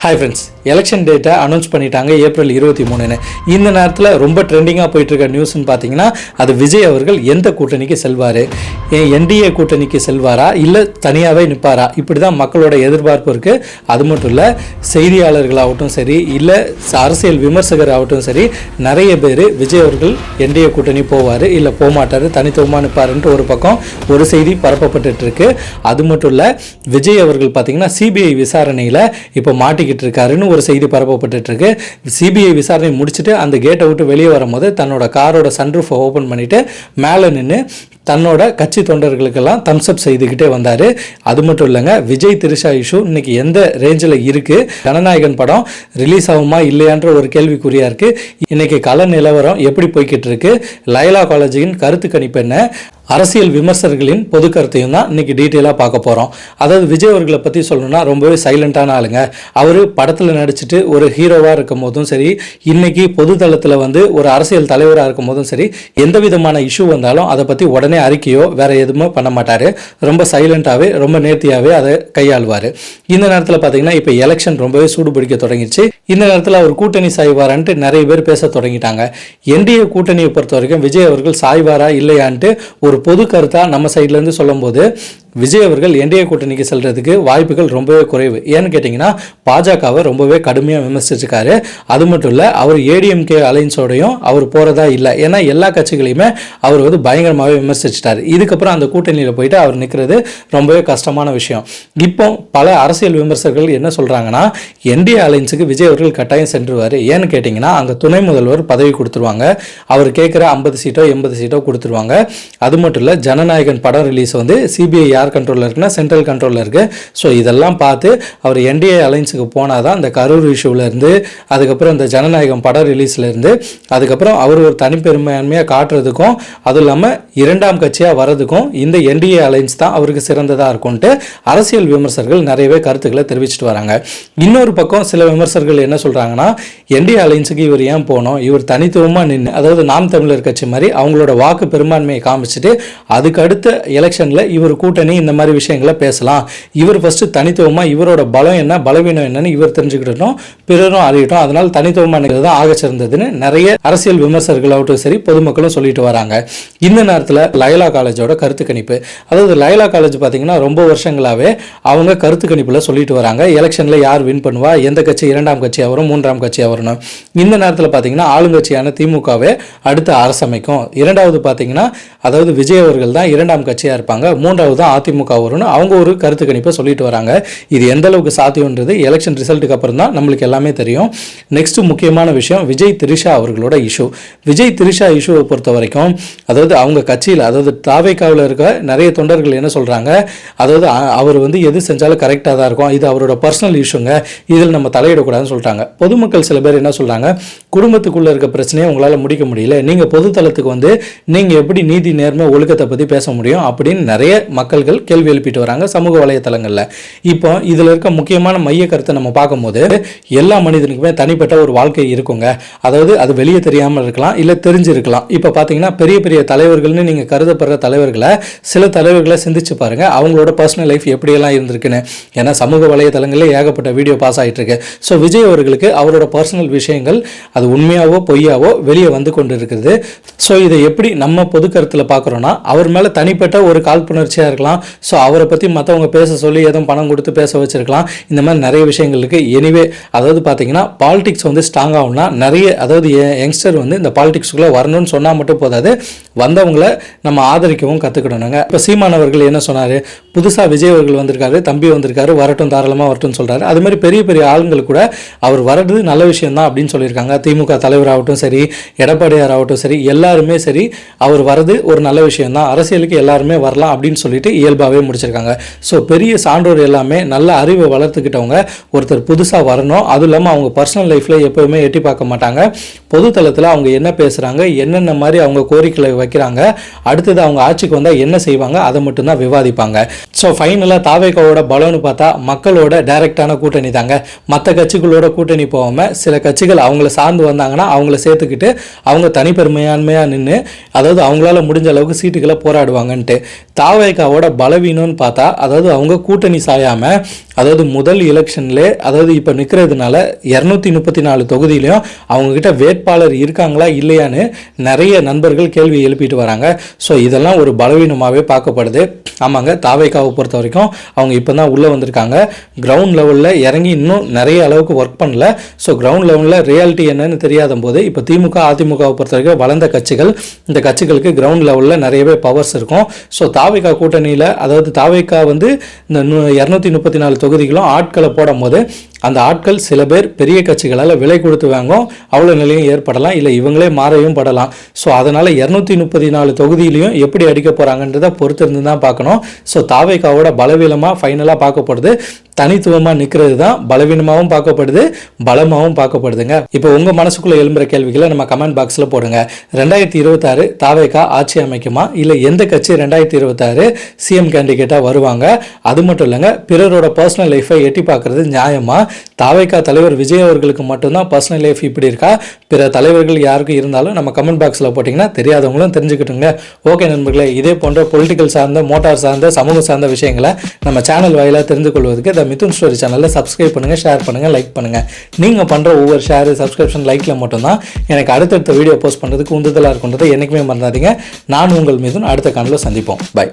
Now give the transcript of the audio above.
Hi friends, election டேட்டை announce பண்ணிட்டாங்க April 23. இந்த நேரத்தில் ரொம்ப ட்ரெண்டிங்காக போயிட்டுருக்க நியூஸ்ன்னு பார்த்தீங்கன்னா அது விஜய் அவர்கள் எந்த கூட்டணிக்கு செல்வார், என்டிஏ கூட்டணிக்கு செல்வாரா இல்லை தனியாகவே நிற்பாரா, இப்படி தான் மக்களோட எதிர்பார்ப்பு இருக்குது. அது மட்டும் இல்லை, செய்தியாளர்களாகட்டும் சரி இல்லை அரசியல் விமர்சகர் ஆகட்டும் சரி, நிறைய பேர் விஜய் அவர்கள் என்டிஏ கூட்டணி போவார் இல்லை போகமாட்டார், தனித்துவமாக நிற்பாருன்ட்டு ஒரு பக்கம் ஒரு செய்தி பரப்பப்பட்டுருக்கு. அது மட்டும் இல்லை, விஜய் அவர்கள் பார்த்தீங்கன்னா சிபிஐ விசாரணையில் இப்போ மாட்டிக்கிட்டு இருக்காருன்னு ஒரு செய்தி பரப்பப்பட்டு இருக்கு. சிபிஐ விசாரணை முடிச்சுட்டு அந்த கேட்டை விட்டு வெளியே வரும்போது தன்னோட காரோட சன்ரூஃபை ஓப்பன் பண்ணிட்டு மேலே நின்று தன்னோட கட்சி தொண்டர்களுக்கெல்லாம் தம்ஸ் அப் செய்துக்கிட்டே வந்தார். அது மட்டும் இல்லைங்க, விஜய் திரிஷா இஷ்யூ இன்னைக்கு எந்த ரேஞ்சில் இருக்குது, ஜனநாயகன் படம் ரிலீஸ் ஆகுமா இல்லையான்ற ஒரு கேள்விக்குறியாக இருக்குது. இன்னைக்கு கள நிலவரம் எப்படி போய்கிட்டு இருக்கு, லைலா காலேஜின் கருத்து கணிப்பு என்ன, அரசியல் விமர்சகர்களின் பொது கருத்தையும் தான் இன்னைக்கு டீட்டெயிலாக பார்க்க போகிறோம். அதாவது விஜய் அவர்களை பற்றி சொல்லணும்னா ரொம்பவே சைலண்டான ஆளுங்க. அவர் படத்தில் நடிச்சுட்டு ஒரு ஹீரோவாக இருக்கும் போதும் சரி, இன்னைக்கு பொது தளத்தில் ஒரு அரசியல் தலைவராக இருக்கும் போதும் சரி, எந்த விதமான இஷ்யூ வந்தாலும் அதை பற்றி உடனே அறிக்கையோ வேற எதுவுமே பண்ண மாட்டார். ரொம்ப சைலண்டாகவே ரொம்ப நேர்த்தியாகவே அதை கையாளுவார். இந்த நேரத்தில் பார்த்தீங்கன்னா இப்போ எலெக்ஷன் ரொம்பவே சூடு பிடிக்க தொடங்கிடுச்சு. இந்த நேரத்தில் அவர் கூட்டணி சாய்வாரான்ட்டு நிறைய பேர் பேச தொடங்கிட்டாங்க. என்டிஏ கூட்டணியை பொறுத்த வரைக்கும் விஜய் அவர்கள் சாய்வாரா இல்லையான்ட்டு ஒரு பொது கருத்தா நம்ம சைட்ல இருந்து சொல்லும்போது விஜய் அவர்கள் என்டிஏ கூட்டணிக்கு செல்றதுக்கு வாய்ப்புகள் ரொம்பவே குறைவு. ஏன்னு கேட்டிங்கன்னா பாஜகவை ரொம்பவே கடுமையாக விமர்சிச்சிருக்காரு. அது மட்டும் இல்லை, அவர் ஏடிஎம்கே அலைன்ஸோடையும் அவர் போகிறதா இல்லை. ஏன்னா எல்லா கட்சிகளையுமே அவர் பயங்கரமாகவே விமர்சிச்சிட்டாரு. இதுக்கப்புறம் அந்த கூட்டணியில் போயிட்டு அவர் நிற்கிறது ரொம்பவே கஷ்டமான விஷயம். இப்போ பல அரசியல் விமர்சகர்கள் என்ன சொல்கிறாங்கன்னா, என்டிஏ அலைன்ஸுக்கு விஜய் அவர்கள் கட்டாயம் சென்றுவார். ஏன்னு கேட்டிங்கன்னா அங்கே துணை முதல்வர் பதவி கொடுத்துருவாங்க, அவர் கேட்குற 50 சீட்டோ 80 சீட்டோ கொடுத்துருவாங்க. அது மட்டும் இல்லை, ஜனநாயகன் படம் ரிலீஸ் சிபிஐ யார் கண்ட்ரோலில் இருக்குன்னா சென்ட்ரல் கண்ட்ரோலில் இருக்குது. ஸோ இதெல்லாம் பார்த்து அவர் என்டிஏ அலைன்ஸுக்கு போனால் தான் இந்த கரூர் இஷ்யூவிலேருந்து, அதுக்கப்புறம் இந்த ஜனநாயகம் படம் ரிலீஸ்லேருந்து, அதுக்கப்புறம் அவர் ஒரு தனிப்பெருமையாண்மையாக காட்டுறதுக்கும், அதுவும் இல்லாமல் இரண்டாம் கட்சியாக வர்றதுக்கும் இந்த என்டிஏ அலைன்ஸ் தான் அவருக்கு சிறந்ததாக இருக்கும்ட்டு அரசியல் விமர்சகர்கள் நிறையவே கருத்துக்களை தெரிவிச்சிட்டு வராங்க. இன்னொரு பக்கம் சில விமர்சகர்கள் என்ன சொல்கிறாங்கன்னா, என்டிஏ அலைன்ஸுக்கு இவர் ஏன் போனோம், இவர் தனித்துவமாக நின்று, அதாவது நாம் தமிழர் கட்சி மாதிரி அவங்களோட வாக்கு பெரும்பான்மையை காமிச்சிட்டு அதுக்கு அடுத்த எலெக்ஷனில் இவர் கூட்டணி இந்த மாதிரி விஷயங்களை பேசலாம். இவர் ஃபர்ஸ்ட் தனித்துவமா இவரோட பலம் என்ன பலவீனம் என்னன்னு இவர் தெரிஞ்சுக்கிட்டோம், பிறரும் அறியட்டும், அதனால தனித்துவமானது தான் ஆக சிறந்ததுன்னு நிறைய அரசியல் விமர்சகர்களாகட்டும் சரி பொதுமக்களும் சொல்லிட்டு வராங்க. இந்த நேரத்தில் லைலா காலேஜோட கருத்து கணிப்பு, அதாவது லைலா காலேஜ் பார்த்தீங்கன்னா ரொம்ப வருஷங்களாகவே அவங்க கருத்து கணிப்பில் சொல்லிட்டு வராங்க எலெக்ஷனில் யார் வின் பண்ணுவா, எந்த கட்சி இரண்டாம் கட்சியாக வரும் மூன்றாம் கட்சியாக வரணும். இந்த நேரத்தில் பார்த்தீங்கன்னா ஆளுங்கட்சியான திமுகவே அடுத்த அரசமைக்கும், இரண்டாவது பார்த்தீங்கன்னா அதாவது விஜய் அவர்கள் தான் இரண்டாம் கட்சியாக இருப்பாங்க, மூன்றாவது தான் அதிமுக வரும்னு அவங்க ஒரு கருத்து கணிப்பை சொல்லிட்டு வராங்க. இது எந்த அளவுக்கு சாத்தியம்ன்றது எலெக்ஷன் ரிசல்ட்டுக்கு அப்புறம் தான் நம்மளுக்கு எல்லாமே தெரியும். நெக்ஸ்ட் முக்கியமான விஷயம் விஜய் திரிஷா அவர்களோட இஷ்யூ. விஜய் திரிஷா இஷ்யூவை பொறுத்த வரைக்கும் அதாவது அவங்க கட்சியில், அதாவது தாவேக்காவில் இருக்க நிறைய தொண்டர்கள் என்ன சொல்கிறாங்க, அதாவது அவர் எது செஞ்சாலும் கரெக்டாக தான் இருக்கும், இது அவரோட பர்சனல் இஷ்யூங்க, இதில் நம்ம தலையிடக்கூடாதுன்னு சொல்லிட்டாங்க. பொதுமக்கள் சில பேர் என்ன சொல்கிறாங்க, குடும்பத்துக்குள்ளே இருக்க பிரச்சனையை உங்களால் முடிக்க முடியல, நீங்கள் பொதுத்தளத்துக்கு நீங்கள் எப்படி நீதி நேர்மை ஒழுக்கத்தை பற்றி பேச முடியும் அப்படின்னு நிறைய மக்கள்கள் கேள்வி எழுப்பிட்டு வராங்க சமூக வலைத்தளங்களில். இப்போ இதில் இருக்க முக்கியமான மைய கருத்தை நம்ம பார்க்கும்போது, எல்லா மனிதனுக்குமே தனிப்பட்ட ஒரு வாழ்க்கை இருக்குங்க. அதாவது அது வெளியே தெரியாமல் இருக்கலாம் இல்லை தெரிஞ்சிருக்கலாம். இப்போ பார்த்தீங்கன்னா பெரிய பெரிய தலைவர்கள்னு நீங்கள் கருதப்படுற தலைவர்களை, சில தலைவர்களை சிந்திச்சு பாருங்க, அவங்களோட பர்சனல் லைஃப் எப்படியெல்லாம் இருந்திருக்குன்னு. ஏன்னா சமூக வலைத்தளங்களில் ஏகப்பட்ட வீடியோ பாஸ் ஆகிட்டு இருக்கு. ஸோ விஜய் அவர்களுக்கு அவரோட பர்சனல் விஷயங்கள் அது உண்மையாவோ பொய்யாவோ வெளியே வந்து கொண்டு இருக்குது. ஸோ இதை எப்படி நம்ம பொது கருத்தில் பார்க்குறோன்னா, அவர் மேலே தனிப்பட்ட ஒரு காழ்ப்புணர்ச்சியாக இருக்கலாம். ஸோ அவரை பற்றி மற்றவங்க பேச சொல்லி எதுவும் பணம் கொடுத்து பேச வச்சிருக்கலாம். இந்த மாதிரி நிறைய விஷயங்கள் இருக்குது. எனிவே அதாவது பார்த்தீங்கன்னா பாலிடிக்ஸ் ஸ்ட்ராங் ஆகும்னா நிறைய, அதாவது யங்ஸ்டர் இந்த பாலிடிக்ஸ்குள்ளே வரணும்னு சொன்னால் மட்டும் போதாது, வந்தவங்களை நம்ம ஆதரிக்கவும் கற்றுக்கிடணுங்க. இப்போ சீமானவர்கள் என்ன சொன்னார், புதுசாக விஜய் அவர்கள் வந்திருக்காரு, தம்பி வந்திருக்காரு, வரட்டும் தாராளமாக வரட்டும்னு சொல்கிறாரு. அது மாதிரி பெரிய பெரிய ஆளுங்களுக்கு கூட அவர் வர்றது நல்ல விஷயம் தான் அப்படின்னு சொல்லியிருக்காங்க. திமுக தலைவராகட்டும் சரி, எடப்பாடியார் ஆகட்டும் சரி, எல்லாருமே சரி அவர் வர்றது ஒரு நல்ல விஷயம் தான், அரசியலுக்கு எல்லாருமே வரலாம் அப்படின்னு சொல்லிட்டு இயல்பாகவே முடிச்சிருக்காங்க. ஸோ பெரிய சான்றோர் எல்லாமே நல்ல அறிவை வளர்த்துக்கிட்டவங்க ஒருத்தர் புதுசாக வரணும். அதுவும் இல்லாமல் அவங்க பர்சனல் லைஃப்பில் எப்போவுமே எட்டி பார்க்க மாட்டாங்க. பொது தளத்தில் அவங்க என்ன பேசுகிறாங்க, என்னென்ன மாதிரி அவங்க கோரிக்கைகளை வைக்கிறாங்க, அடுத்தது அவங்க ஆட்சிக்கு வந்தால் என்ன செய்வாங்க, அதை மட்டும்தான் விவாதிப்பாங்க. ஸோ ஃபைனலாக தாவேகாவோட பலம்னு பார்த்தா மக்களோட டைரக்டான கூட்டணி தாங்க. மற்ற கட்சிகளோட கூட்டணி போகாமல் சில கட்சிகள் அவங்கள சார்ந்து வந்தாங்கன்னா அவங்கள சேர்த்துக்கிட்டு அவங்க தனிப்பெருமையான்மையாக நின்று அதாவது அவங்களால முடிஞ்ச அளவுக்கு சீட்டுகளை போராடுவாங்கன்ட்டு. தாவேகாவோட பலவீனம்னு பார்த்தா அதாவது அவங்க கூட்டணி சாயாமல் அதாவது முதல் எலெக்ஷன்லே அதாவது இப்போ நிற்கிறதுனால 234 தொகுதியிலையும் அவங்கக்கிட்ட வேட்பாளர் இருக்காங்களா இல்லையான்னு நிறைய நண்பர்கள் கேள்வி எழுப்பிட்டு வராங்க. ஸோ இதெல்லாம் ஒரு பலவீனமாகவே பார்க்கப்படுது. ஆமாங்க, தாவேகாவை பொறுத்த வரைக்கும் அவங்க இப்போ தான் உள்ளே வந்திருக்காங்க. கிரவுண்ட் லெவலில் இறங்கி இன்னும் நிறைய அளவுக்கு ஒர்க் பண்ணல. ஸோ கிரவுண்ட் லெவலில் ரியாலிட்டி என்னன்னு தெரியாத போது இப்போ திமுக அதிமுகவை பொறுத்த வரைக்கும் வளர்ந்த கட்சிகள், இந்த கட்சிகளுக்கு கிரவுண்ட் லெவலில் நிறையவே பவர்ஸ் இருக்கும். ஸோ தாவேகா கூட்டணியில் அதாவது தாவேகா வந்து இந்த 234 தொகுதிகளும் ஆட்களை போடும் போது அந்த ஆட்கள் சில பேர் பெரிய கட்சிகளால் விலை கொடுத்து வாங்கும் அவ்வளோ நிலையும் ஏற்படலாம், இல்லை இவங்களே மாறவும் படலாம். ஸோ அதனால் 234 தொகுதியிலையும் எப்படி அடிக்க போகிறாங்கன்றதை பொறுத்து இருந்து தான் பார்க்கணும். ஸோ தாவேகாவோட பலவீனமாக ஃபைனலாக பார்க்கப்படுது. தனித்துவமாக நிற்கிறது தான் பலவீனமாகவும் பார்க்கப்படுது, பலமாகவும் பார்க்கப்படுதுங்க. இப்போ உங்கள் மனசுக்குள்ளே எழும்புற கேள்விகளை நம்ம கமெண்ட் பாக்ஸில் போடுங்க. 2026 தாவேகா ஆட்சி அமைக்குமா, இல்லை எந்த கட்சி 2026 சிஎம் கேண்டிடேட்டாக வருவாங்க? அது மட்டும் இல்லைங்க, பிறரோட பர்சனல் லைஃப்பை எட்டி பார்க்குறது நியாயமா? தாவேகா தலைவர் விஜய் அவர்களுக்கு மட்டும்தான் பர்சனல் லைஃப் இப்படி இருக்கா? பிற தலைவர்கள் யாருக்கும் இருந்தாலும் நம்ம கமெண்ட் பாக்ஸில் போட்டிங்கன்னா தெரியாதவங்களும் தெரிஞ்சுக்கிட்டுங்க. ஓகே நண்பர்களே, இதே போன்ற பொலிட்டிக்கல் சார்ந்த, மோட்டார் சார்ந்த, சமூக சார்ந்த விஷயங்களை நம்ம சேனல் வாயிலாக தெரிந்து கொள்வதற்கு த மிதுன் ஸ்டோரி சேனலில் சப்ஸ்கிரைப் பண்ணுங்கள், ஷேர் பண்ணுங்கள், லைக் பண்ணுங்கள். நீங்கள் பண்ணுற ஒவ்வொரு ஷேர், சப்ஸ்கிரிப்ஷன், லைக்கில் மட்டும்தான் எனக்கு அடுத்தடுத்த வீடியோ போஸ்ட் பண்ணுறதுக்கு உந்துதலாக இருக்குன்றதை என்றைக்குமே மறந்தாதீங்க. நான் உங்கள் மிதுன், அடுத்த காணொலியில் சந்திப்போம். பை.